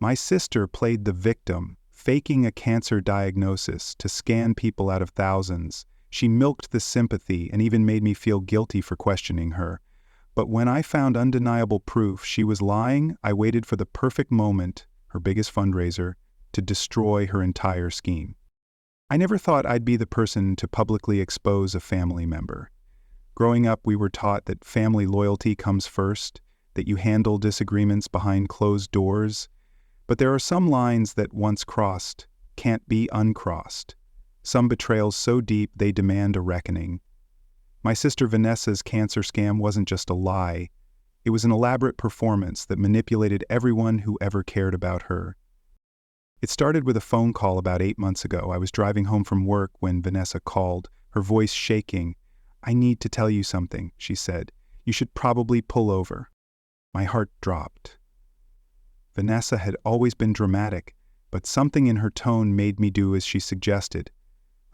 My sister played the victim, faking a cancer diagnosis to scam people out of thousands. She milked the sympathy and even made me feel guilty for questioning her. But when I found undeniable proof she was lying, I waited for the perfect moment, her biggest fundraiser, to destroy her entire scheme. I never thought I'd be the person to publicly expose a family member. Growing up, we were taught that family loyalty comes first, that you handle disagreements behind closed doors. But there are some lines that, once crossed, can't be uncrossed. Some betrayals so deep they demand a reckoning. My sister Vanessa's cancer scam wasn't just a lie. It was an elaborate performance that manipulated everyone who ever cared about her. It started with a phone call about 8 months ago. I was driving home from work when Vanessa called, her voice shaking. "I need to tell you something," she said. "You should probably pull over." My heart dropped. Vanessa had always been dramatic, but something in her tone made me do as she suggested.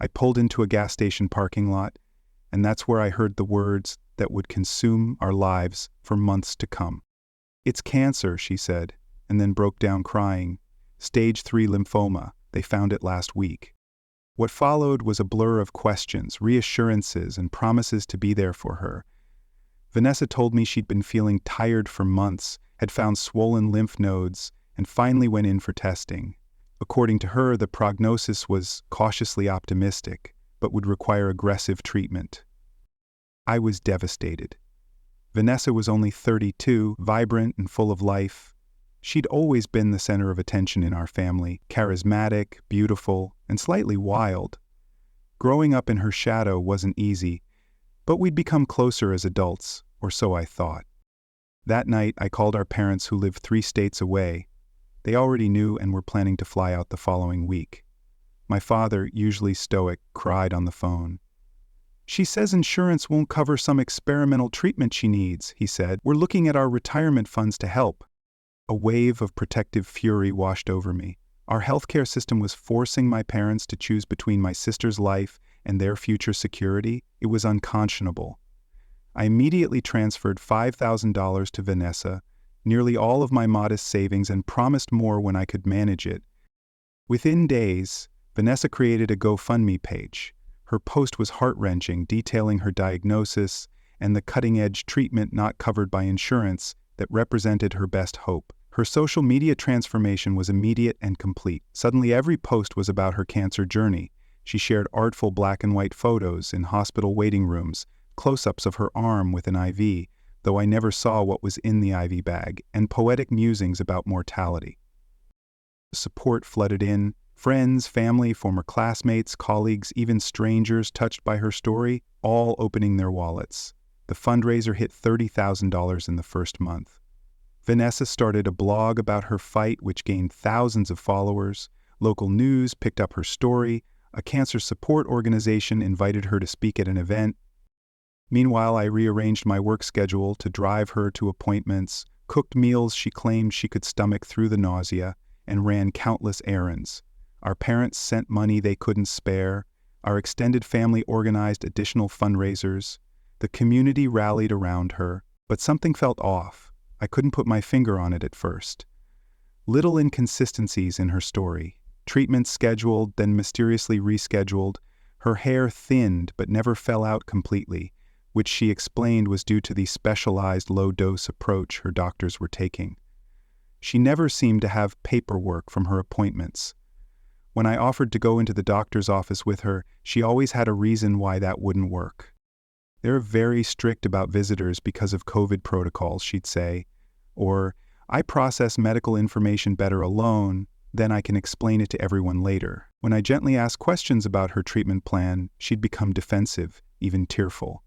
I pulled into a gas station parking lot, and that's where I heard the words that would consume our lives for months to come. "It's cancer," she said, and then broke down crying. "Stage 3 lymphoma. They found it last week." What followed was a blur of questions, reassurances, and promises to be there for her. Vanessa told me she'd been feeling tired for months, had found swollen lymph nodes, and finally went in for testing. According to her, the prognosis was cautiously optimistic, but would require aggressive treatment. I was devastated. Vanessa was only 32, vibrant and full of life. She'd always been the center of attention in our family, charismatic, beautiful, and slightly wild. Growing up in her shadow wasn't easy, but we'd become closer as adults, or so I thought. That night, I called our parents who lived 3 states away. They already knew and were planning to fly out the following week. My father, usually stoic, cried on the phone. "She says insurance won't cover some experimental treatment she needs," he said. "We're looking at our retirement funds to help." A wave of protective fury washed over me. Our healthcare system was forcing my parents to choose between my sister's life and their future security. It was unconscionable. I immediately transferred $5,000 to Vanessa, nearly all of my modest savings, and promised more when I could manage it. Within days, Vanessa created a GoFundMe page. Her post was heart-wrenching, detailing her diagnosis and the cutting-edge treatment not covered by insurance that represented her best hope. Her social media transformation was immediate and complete. Suddenly, every post was about her cancer journey. She shared artful black and white photos in hospital waiting rooms, close-ups of her arm with an IV, though I never saw what was in the IV bag, and poetic musings about mortality. Support flooded in. Friends, family, former classmates, colleagues, even strangers touched by her story, all opening their wallets. The fundraiser hit $30,000 in the first month. Vanessa started a blog about her fight, which gained thousands of followers. Local news picked up her story. A cancer support organization invited her to speak at an event. Meanwhile, I rearranged my work schedule to drive her to appointments, cooked meals she claimed she could stomach through the nausea, and ran countless errands. Our parents sent money they couldn't spare. Our extended family organized additional fundraisers. The community rallied around her, but something felt off. I couldn't put my finger on it at first. Little inconsistencies in her story. Treatments scheduled, then mysteriously rescheduled. Her hair thinned but never fell out completely, which she explained was due to the specialized low-dose approach her doctors were taking. She never seemed to have paperwork from her appointments. When I offered to go into the doctor's office with her, she always had a reason why that wouldn't work. "They're very strict about visitors because of COVID protocols," she'd say. Or, "I process medical information better alone, then I can explain it to everyone later." When I gently asked questions about her treatment plan, she'd become defensive, even tearful.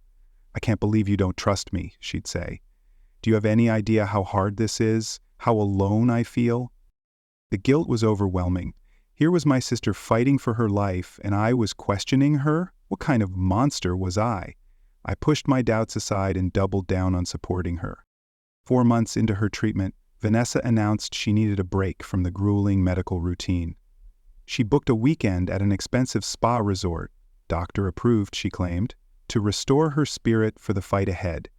"I can't believe you don't trust me," she'd say. "Do you have any idea how hard this is? How alone I feel?" The guilt was overwhelming. Here was my sister fighting for her life, and I was questioning her? What kind of monster was I? I pushed my doubts aside and doubled down on supporting her. 4 months into her treatment, Vanessa announced she needed a break from the grueling medical routine. She booked a weekend at an expensive spa resort, doctor approved, she claimed, to restore her spirit for the fight ahead.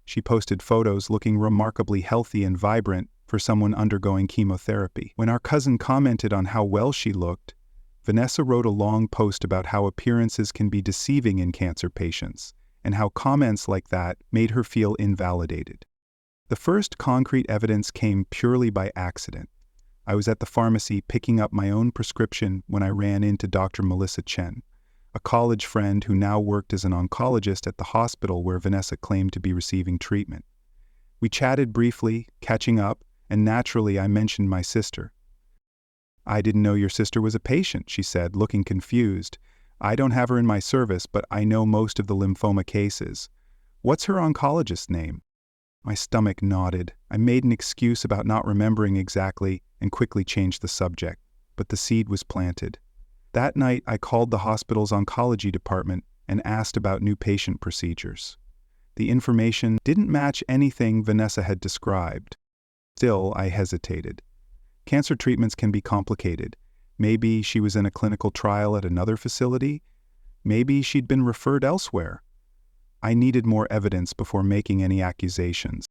She posted photos looking remarkably healthy and vibrant, for someone undergoing chemotherapy. When our cousin commented on how well she looked, Vanessa wrote a long post about how appearances can be deceiving in cancer patients, and how comments like that made her feel invalidated. The first concrete evidence came purely by accident. I was at the pharmacy picking up my own prescription when I ran into Dr. Melissa Chen, a college friend who now worked as an oncologist at the hospital where Vanessa claimed to be receiving treatment. We chatted briefly, catching up, and naturally I mentioned my sister. "I didn't know your sister was a patient," she said, looking confused. "I don't have her in my service, but I know most of the lymphoma cases. What's her oncologist's name?" My stomach nodded. I made an excuse about not remembering exactly and quickly changed the subject, but the seed was planted. That night, I called the hospital's oncology department and asked about new patient procedures. The information didn't match anything Vanessa had described. Still, I hesitated. Cancer treatments can be complicated. Maybe she was in a clinical trial at another facility. Maybe she'd been referred elsewhere. I needed more evidence before making any accusations.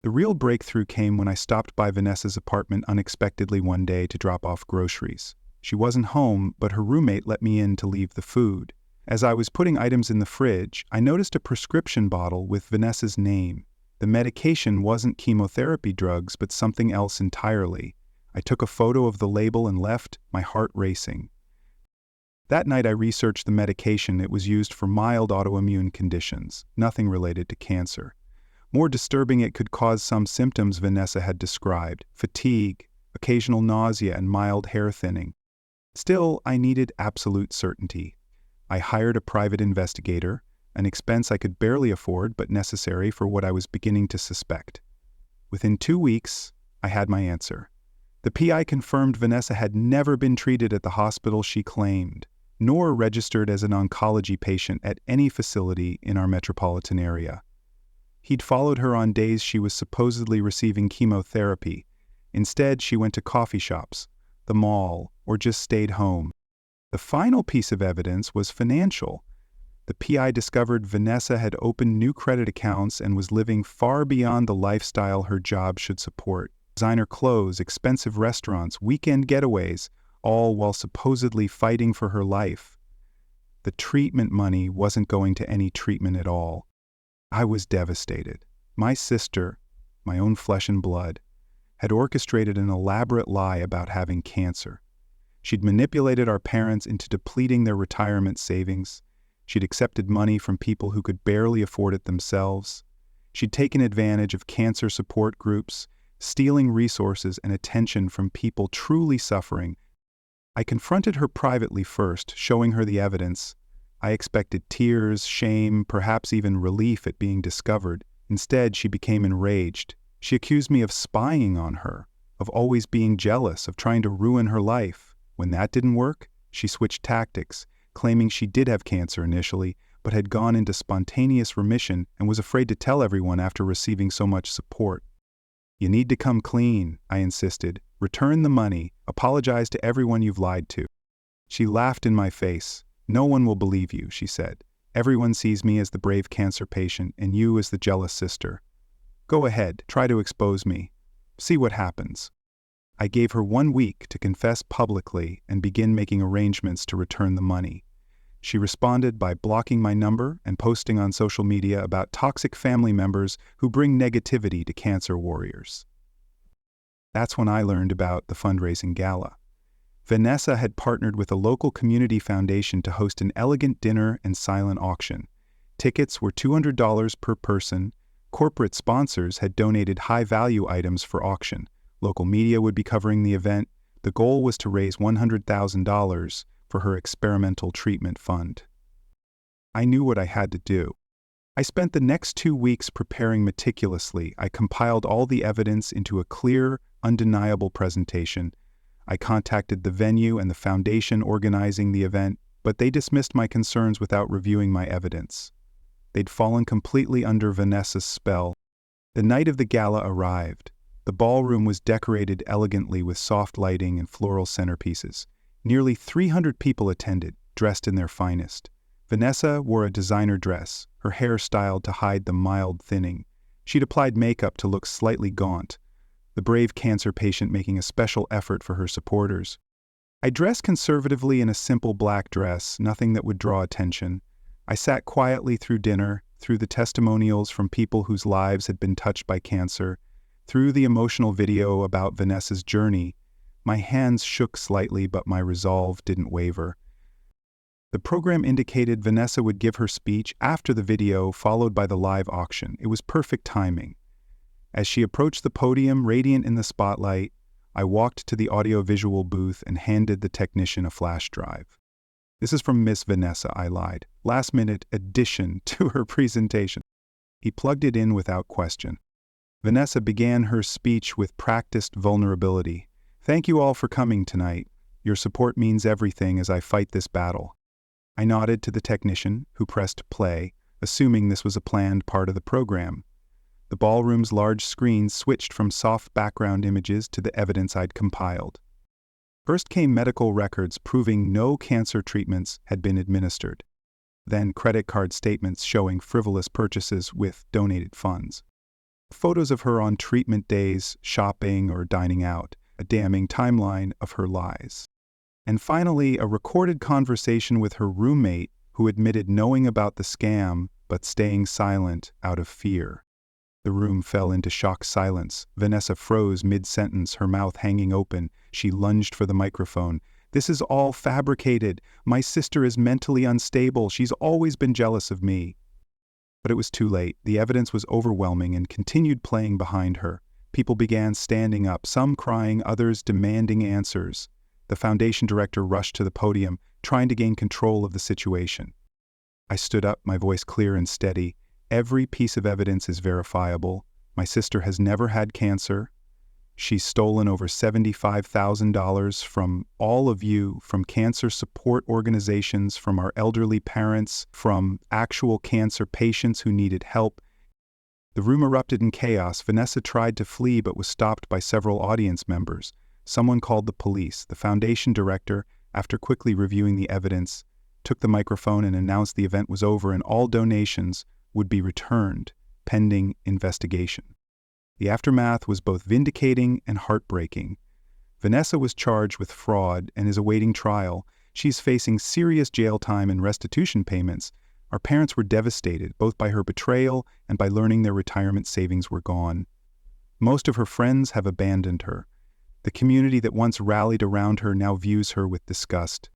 The real breakthrough came when I stopped by Vanessa's apartment unexpectedly one day to drop off groceries. She wasn't home, but her roommate let me in to leave the food. As I was putting items in the fridge, I noticed a prescription bottle with Vanessa's name. The medication wasn't chemotherapy drugs, but something else entirely. I took a photo of the label and left, my heart racing. That night I researched the medication. It was used for mild autoimmune conditions, nothing related to cancer. More disturbing, it could cause some symptoms Vanessa had described: fatigue, occasional nausea, and mild hair thinning. Still, I needed absolute certainty. I hired a private investigator, an expense I could barely afford but necessary for what I was beginning to suspect. Within 2 weeks, I had my answer. The PI confirmed Vanessa had never been treated at the hospital she claimed, nor registered as an oncology patient at any facility in our metropolitan area. He'd followed her on days she was supposedly receiving chemotherapy. Instead, she went to coffee shops, the mall, or just stayed home. The final piece of evidence was financial. The PI discovered Vanessa had opened new credit accounts and was living far beyond the lifestyle her job should support. Designer clothes, expensive restaurants, weekend getaways, all while supposedly fighting for her life. The treatment money wasn't going to any treatment at all. I was devastated. My sister, my own flesh and blood, had orchestrated an elaborate lie about having cancer. She'd manipulated our parents into depleting their retirement savings. She'd accepted money from people who could barely afford it themselves. She'd taken advantage of cancer support groups, stealing resources and attention from people truly suffering. I confronted her privately first, showing her the evidence. I expected tears, shame, perhaps even relief at being discovered. Instead, she became enraged. She accused me of spying on her, of always being jealous, of trying to ruin her life. When that didn't work, she switched tactics, claiming she did have cancer initially, but had gone into spontaneous remission and was afraid to tell everyone after receiving so much support. "You need to come clean," I insisted. "Return the money. Apologize to everyone you've lied to." She laughed in my face. "No one will believe you," she said. "Everyone sees me as the brave cancer patient and you as the jealous sister. Go ahead, try to expose me. See what happens." I gave her 1 week to confess publicly and begin making arrangements to return the money. She responded by blocking my number and posting on social media about toxic family members who bring negativity to cancer warriors. That's when I learned about the fundraising gala. Vanessa had partnered with a local community foundation to host an elegant dinner and silent auction. Tickets were $200 per person. Corporate sponsors had donated high-value items for auction. Local media would be covering the event. The goal was to raise $100,000 for her experimental treatment fund. I knew what I had to do. I spent the next 2 weeks preparing meticulously. I compiled all the evidence into a clear, undeniable presentation. I contacted the venue and the foundation organizing the event, but they dismissed my concerns without reviewing my evidence. They'd fallen completely under Vanessa's spell. The night of the gala arrived. The ballroom was decorated elegantly with soft lighting and floral centerpieces. Nearly 300 people attended, dressed in their finest. Vanessa wore a designer dress, her hair styled to hide the mild thinning. She'd applied makeup to look slightly gaunt. the brave cancer patient making a special effort for her supporters. I dressed conservatively in a simple black dress, nothing that would draw attention. I sat quietly through dinner, through the testimonials from people whose lives had been touched by cancer, through the emotional video about Vanessa's journey. My hands shook slightly, but my resolve didn't waver. The program indicated Vanessa would give her speech after the video, followed by the live auction. It was perfect timing. As she approached the podium, radiant in the spotlight, I walked to the audiovisual booth and handed the technician a flash drive. "This is from Miss Vanessa," I lied. Last-minute addition to her presentation. He plugged it in without question. Vanessa began her speech with practiced vulnerability. "Thank you all for coming tonight. Your support means everything as I fight this battle." I nodded to the technician, who pressed play, assuming this was a planned part of the program. The ballroom's large screen switched from soft background images to the evidence I'd compiled. First came medical records proving no cancer treatments had been administered. Then credit card statements showing frivolous purchases with donated funds. Photos of her on treatment days, shopping, or dining out, a damning timeline of her lies. And finally, a recorded conversation with her roommate who admitted knowing about the scam but staying silent out of fear. The room fell into shocked silence. Vanessa froze mid-sentence, her mouth hanging open. She lunged for the microphone. "This is all fabricated. My sister is mentally unstable. She's always been jealous of me." But it was too late. The evidence was overwhelming and continued playing behind her. People began standing up, some crying, others demanding answers. The foundation director rushed to the podium, trying to gain control of the situation. I stood up, my voice clear and steady. "Every piece of evidence is verifiable. My sister has never had cancer. She's stolen over $75,000 from all of you, from cancer support organizations, from our elderly parents, from actual cancer patients who needed help." The room erupted in chaos. Vanessa tried to flee but was stopped by several audience members. Someone called the police. The foundation director, after quickly reviewing the evidence, took the microphone and announced the event was over and all donations would be returned, pending investigation. The aftermath was both vindicating and heartbreaking. Vanessa was charged with fraud and is awaiting trial. She's facing serious jail time and restitution payments. Our parents were devastated, both by her betrayal and by learning their retirement savings were gone. Most of her friends have abandoned her. The community that once rallied around her now views her with disgust.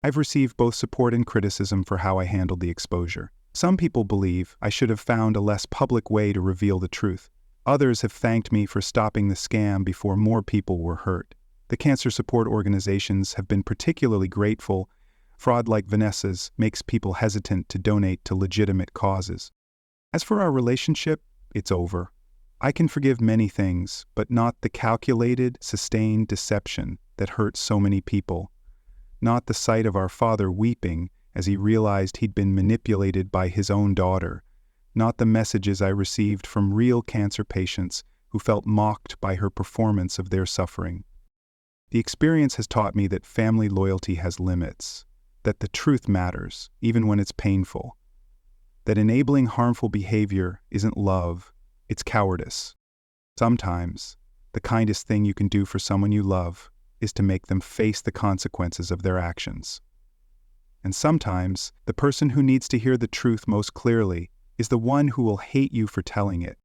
I've received both support and criticism for how I handled the exposure. Some people believe I should have found a less public way to reveal the truth. Others have thanked me for stopping the scam before more people were hurt. The cancer support organizations have been particularly grateful. Fraud like Vanessa's makes people hesitant to donate to legitimate causes. As for our relationship, it's over. I can forgive many things, but not the calculated, sustained deception that hurt so many people. Not the sight of our father weeping as he realized he'd been manipulated by his own daughter. Not the messages I received from real cancer patients who felt mocked by her performance of their suffering. The experience has taught me that family loyalty has limits, that the truth matters, even when it's painful, that enabling harmful behavior isn't love, it's cowardice. Sometimes, the kindest thing you can do for someone you love is to make them face the consequences of their actions. And sometimes, the person who needs to hear the truth most clearly is the one who will hate you for telling it.